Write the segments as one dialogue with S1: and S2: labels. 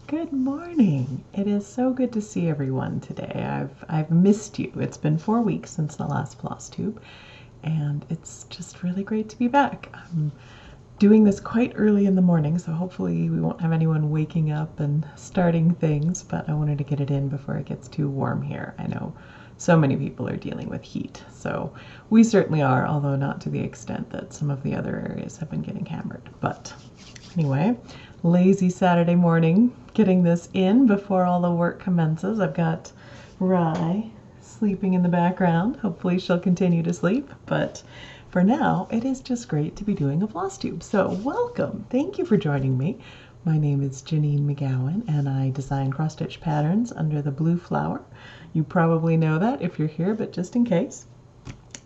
S1: Good morning. It is so good to see everyone today. I've missed you. It's been 4 weeks since the last Flosstube, and it's just really great to be back. I'm doing this quite early in the morning, so hopefully we won't have anyone waking up and starting things, but I wanted to get it in before it gets too warm here. I know so many people are dealing with heat, so we certainly are, although not to the extent that some of the other areas have been getting hammered. But anyway, lazy Saturday morning, getting this in before all the work commences. I've got Rye sleeping in the background. Hopefully she'll continue to sleep, but for now it is just great to be doing a Flosstube. So welcome. Thank you for joining me. My name is Janine McGowan and I design cross-stitch patterns under the blue flower. You probably know that if you're here, but just in case.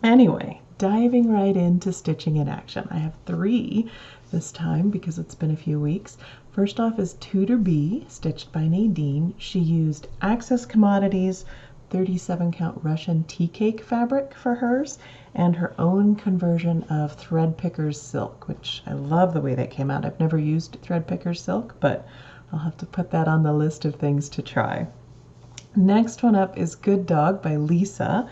S1: Anyway, diving right into stitching in action. I have 3 this time because it's been a few weeks. First off is Tudor Bee, stitched by Nadine. She used Access Commodities 37 count Russian tea cake fabric for hers and her own conversion of Thread Picker's silk, which I love the way that came out. I've never used Thread Picker's silk, but I'll have to put that on the list of things to try. Next one up is Good Dog by Lisa.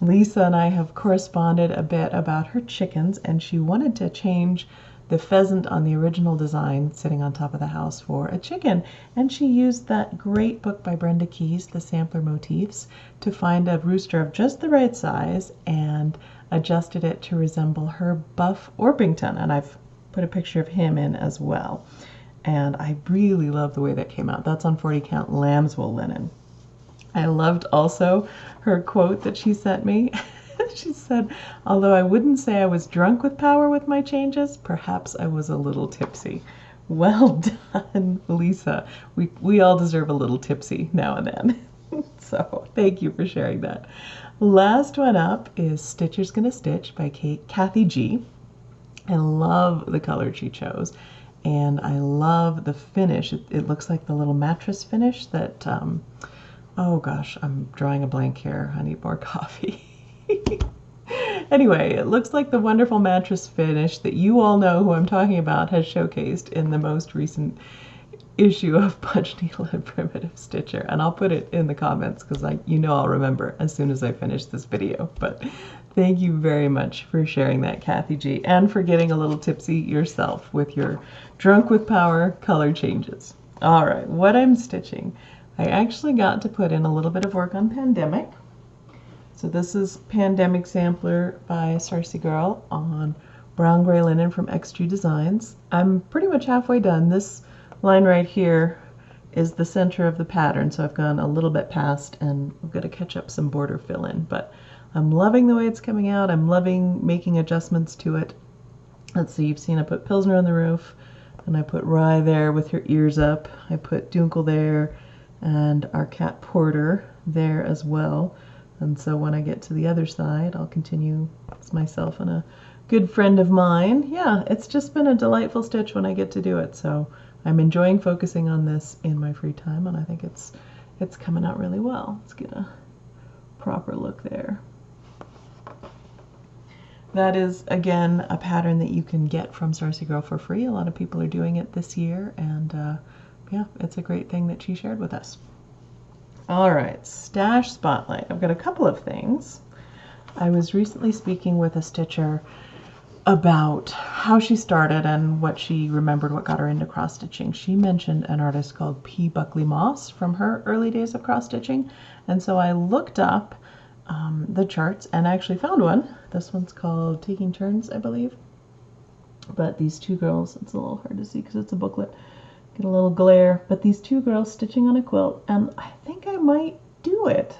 S1: Lisa and I have corresponded a bit about her chickens, and she wanted to change the pheasant on the original design sitting on top of the house for a chicken, and she used that great book by Brenda Keyes, The Sampler Motifs, to find a rooster of just the right size and adjusted it to resemble her buff Orpington, and I've put a picture of him in as well. And I really love the way that came out. That's on 40 count lambswool linen. I loved also her quote that she sent me. She said, although I wouldn't say I was drunk with power with my changes, perhaps I was a little tipsy. Well done, Lisa. We all deserve a little tipsy now and then. So thank you for sharing that. Last one up is Stitcher's Gonna Stitch by Kathy G. I love the color she chose, and I love the finish. It looks like the little mattress finish that, oh gosh, I'm drawing a blank here. I need more coffee. Anyway, it looks like the wonderful mattress finish that you all know who I'm talking about has showcased in the most recent issue of Punch Needle and Primitive Stitcher, and I'll put it in the comments because I'll remember as soon as I finish this video. But thank you very much for sharing that, Kathy G, and for getting a little tipsy yourself with your drunk with power color changes. All right, what I'm stitching. I actually got to put in a little bit of work on Pandemic. So this is Pandemic Sampler by Sarcygirl on brown gray linen from xJuDesigns. I'm pretty much halfway done. This line right here is the center of the pattern, so I've gone a little bit past and I've got to catch up some border fill in, but I'm loving the way it's coming out. I'm loving making adjustments to it. Let's see, you've seen I put Pilsner on the roof, and I put Rye there with her ears up. I put Dunkel there and our cat Porter there as well. And so when I get to the other side, I'll continue as myself and a good friend of mine. Yeah, it's just been a delightful stitch when I get to do it. So I'm enjoying focusing on this in my free time, and I think it's coming out really well. Let's get a proper look there. That is, again, a pattern that you can get from Sarcygirl for free. A lot of people are doing it this year, and yeah, it's a great thing that she shared with us. All right, stash spotlight. I've got a couple of things. I was recently speaking with a stitcher about how she started and what she remembered, what got her into cross stitching. She mentioned an artist called P. Buckley Moss from her early days of cross stitching, and so I looked up the charts and I actually found one. This one's called Taking Turns, I believe. But these two girls, it's a little hard to see because it's a booklet. Get a little glare, but these two girls stitching on a quilt, and I think I might do it.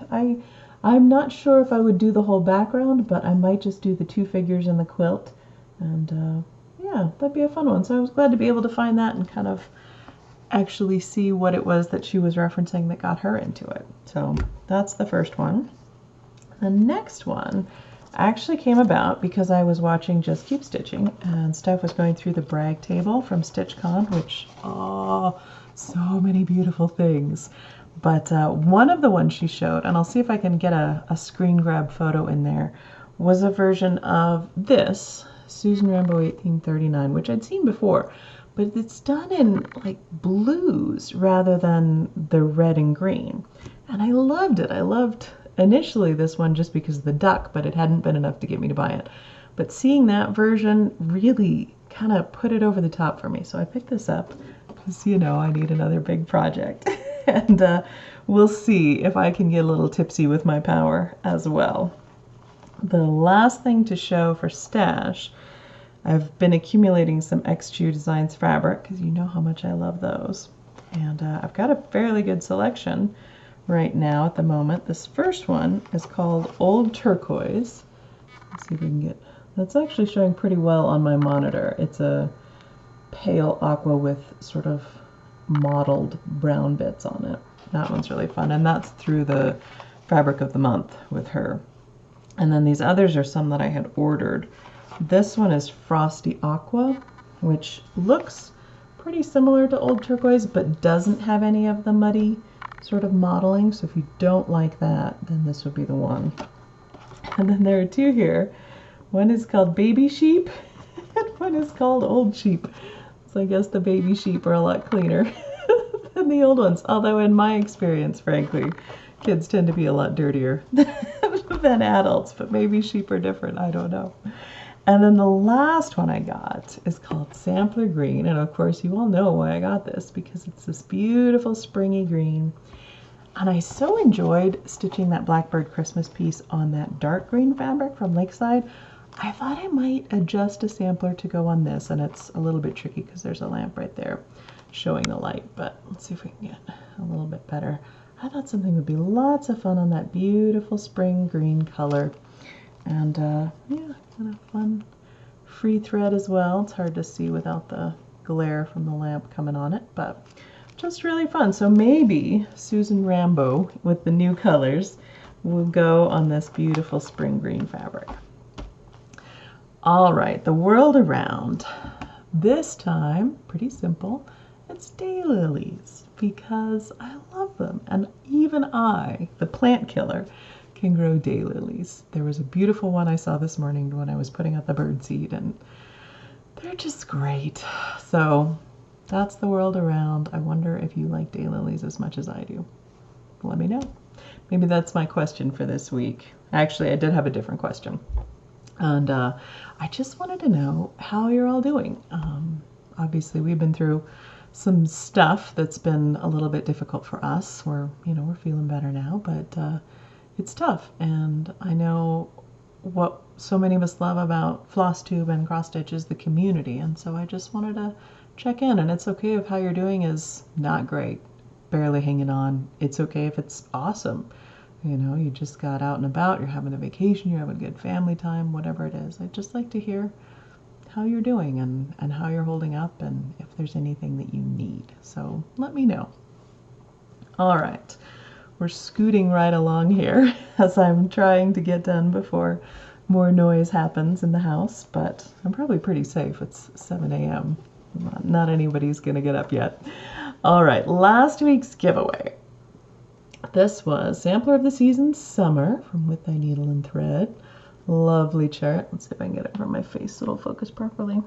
S1: I'm not sure if I would do the whole background, but I might just do the 2 figures in the quilt, and yeah, that'd be a fun one. So I was glad to be able to find that and kind of actually see what it was that she was referencing that got her into it. So that's the first one. The next one actually came about because I was watching Just Keep Stitching, and Steph was going through the brag table from StitchCon, which, oh, so many beautiful things. But one of the ones she showed, and I'll see if I can get a screen grab photo in there, was a version of this, Susan Rambo 1839, which I'd seen before, but it's done in like blues rather than the red and green. And I loved it. I loved initially this one just because of the duck, but it hadn't been enough to get me to buy it. But seeing that version really kind of put it over the top for me. So I picked this up because, you know, I need another big project. And we'll see if I can get a little tipsy with my power as well. The last thing to show for stash, I've been accumulating some xJuDesigns fabric because you know how much I love those. And I've got a fairly good selection right now at the moment. This first one is called Old Turquoise. Let's see if we can get, that's actually showing pretty well on my monitor. It's a pale aqua with sort of mottled brown bits on it. That one's really fun, and that's through the fabric of the month with her. And then these others are some that I had ordered. This one is Frosty Aqua, which looks pretty similar to Old Turquoise, but doesn't have any of the muddy sort of modeling. So if you don't like that, then this would be the one. And then there are two here. One is called Baby Sheep, and one is called Old Sheep. So I guess the baby sheep are a lot cleaner than the old ones. Although in my experience, frankly, kids tend to be a lot dirtier than adults, but maybe sheep are different. I don't know. And then the last one I got is called Sampler Green. And of course, you all know why I got this, because it's this beautiful springy green. And I so enjoyed stitching that Blackbird Christmas piece on that dark green fabric from Lakeside. I thought I might adjust a sampler to go on this, and it's a little bit tricky because there's a lamp right there showing the light, but let's see if we can get a little bit better. I thought something would be lots of fun on that beautiful spring green color. And yeah, kind of fun free thread as well. It's hard to see without the glare from the lamp coming on it, but just really fun. So maybe Susan Rambo with the new colors will go on this beautiful spring green fabric. All right, the world around. This time, pretty simple. It's daylilies because I love them. And even I, the plant killer, can grow daylilies. There was a beautiful one I saw this morning when I was putting out the birdseed, and they're just great. So that's the world around. I wonder if you like daylilies as much as I do. Let me know. Maybe that's my question for this week. Actually, I did have a different question. And I just wanted to know how you're all doing. Obviously, we've been through some stuff that's been a little bit difficult for us. We're feeling better now, but it's tough. And I know what so many of us love about Flosstube and cross stitch is the community. And so I just wanted to check in. And it's okay if how you're doing is not great, barely hanging on. It's okay if it's awesome. You know, you just got out and about, you're having a vacation, you're having good family time, whatever it is. I'd just like to hear how you're doing and how you're holding up and if there's anything that you need. So let me know. All right, we're scooting right along here as I'm trying to get done before more noise happens in the house, but I'm probably pretty safe. It's 7 a.m. Not anybody's gonna get up yet. All right, last week's giveaway. This was Sampler of the Season Summer from With Thy Needle and Thread. Lovely chart. Let's see if I can get it from my face so it'll focus properly.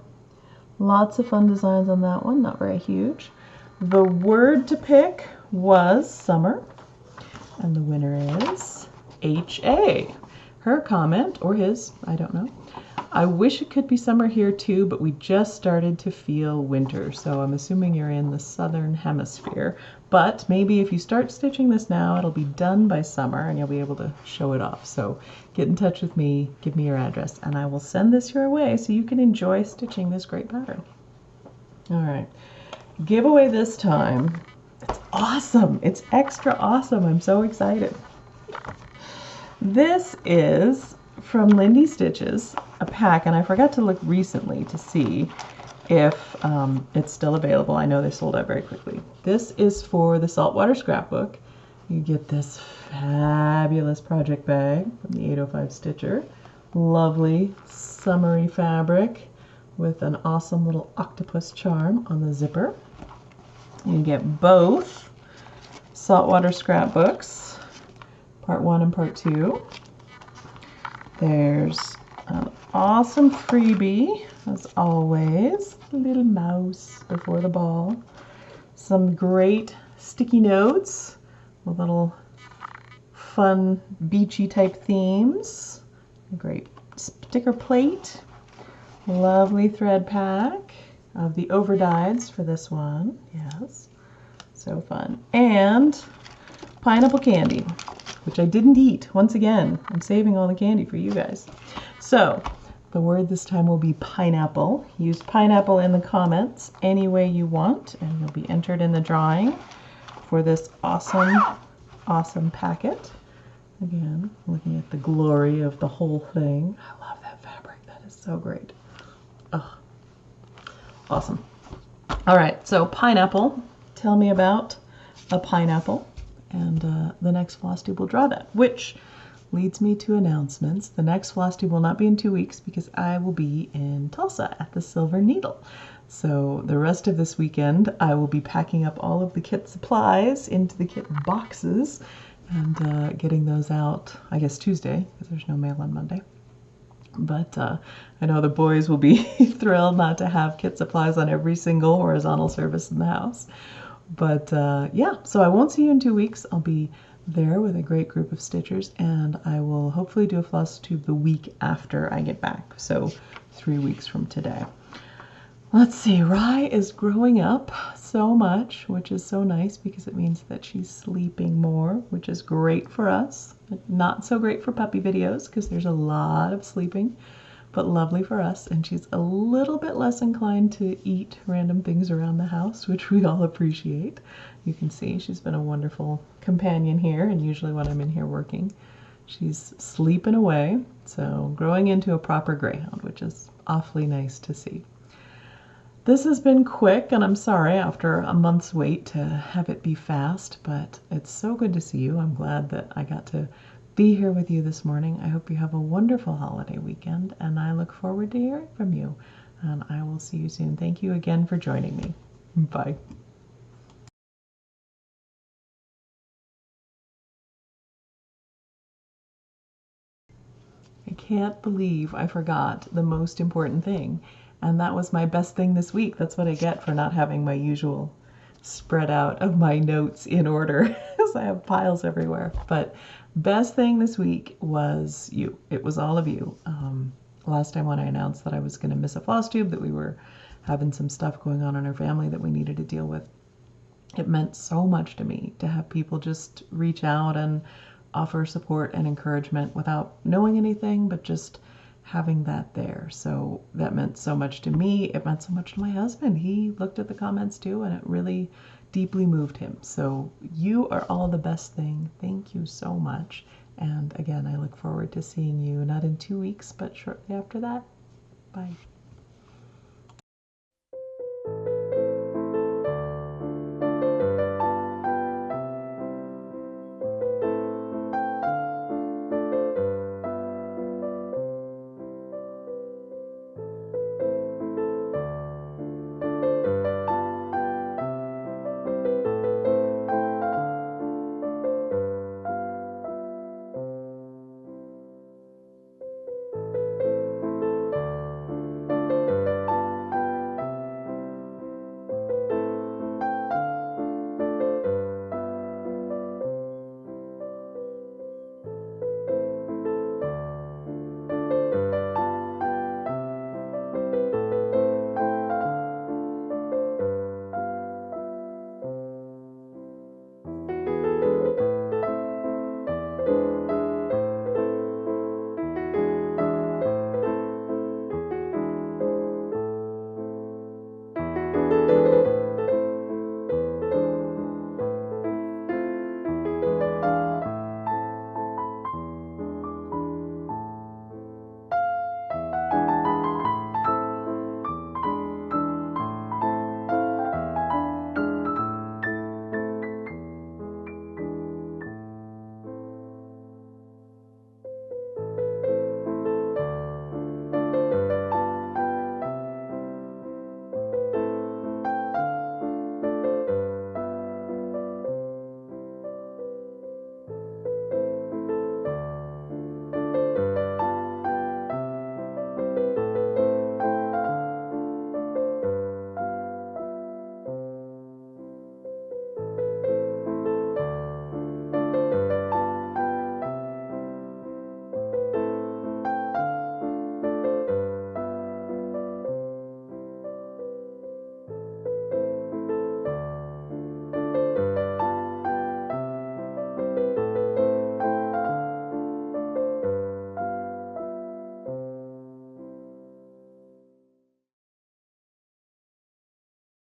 S1: Lots of fun designs on that one, not very huge. The word to pick was summer, and the winner is H.A. Her comment, or his, I don't know. I wish it could be summer here too, but we just started to feel winter, so I'm assuming you're in the southern hemisphere. But maybe if you start stitching this now, it'll be done by summer and you'll be able to show it off. So get in touch with me, give me your address, and I will send this your way so you can enjoy stitching this great pattern. All right, giveaway this time. It's awesome. It's extra awesome. I'm so excited. This is from Lindy Stitches, a pack, and I forgot to look recently to see if it's still available. I know they sold out very quickly. This is for the Saltwater Scrapbook. You get this fabulous project bag from the 805 Stitcher. Lovely summery fabric with an awesome little octopus charm on the zipper. You get both Saltwater Scrapbooks, Part 1 and Part 2. There's awesome freebie, as always. Little mouse before the ball. Some great sticky notes with little fun beachy type themes. A great sticker plate. Lovely thread pack of the overdyes for this one. Yes, so fun. And pineapple candy, which I didn't eat. Once again, I'm saving all the candy for you guys. So the word this time will be pineapple. Use pineapple in the comments any way you want, and you'll be entered in the drawing for this awesome packet. Again, looking at the glory of the whole thing. I love that fabric. That is so great. Oh, awesome. All right, so pineapple. Tell me about a pineapple. And the next Flosstube will draw that, which leads me to announcements. The next Flosstube will not be in 2 weeks because I will be in Tulsa at the Silver Needle. So the rest of this weekend, I will be packing up all of the kit supplies into the kit boxes and getting those out, I guess, Tuesday, because there's no mail on Monday. But I know the boys will be thrilled not to have kit supplies on every single horizontal surface in the house. But yeah, so I won't see you in 2 weeks. I'll be there with a great group of stitchers, and I will hopefully do a Flosstube the week after I get back, so 3 weeks from today. Let's see, Rye is growing up so much, which is so nice because it means that she's sleeping more, which is great for us. Not so great for puppy videos because there's a lot of sleeping, but lovely for us. And she's a little bit less inclined to eat random things around the house, which we all appreciate. You can see she's been a wonderful companion here, and usually when I'm in here working, she's sleeping away. So growing into a proper greyhound, which is awfully nice to see. This has been quick, and I'm sorry after a month's wait to have it be fast, but it's so good to see you. I'm glad that I got to be here with you this morning. I hope you have a wonderful holiday weekend, and I look forward to hearing from you. And I will see you soon. Thank you again for joining me. Bye. I can't believe I forgot the most important thing, and that was my best thing this week. That's what I get for not having my usual spread out of my notes in order, because I have piles everywhere. But best thing this week was you. It was all of you. Last time when I announced that I was going to miss a Flosstube, that we were having some stuff going on in our family that we needed to deal with, it meant so much to me to have people just reach out and offer support and encouragement without knowing anything, but just having that there. So that meant so much to me. It meant so much to my husband. He looked at the comments too, and it really deeply moved him. So you are all the best thing. Thank you so much. And again, I look forward to seeing you not in 2 weeks, but shortly after that. Bye.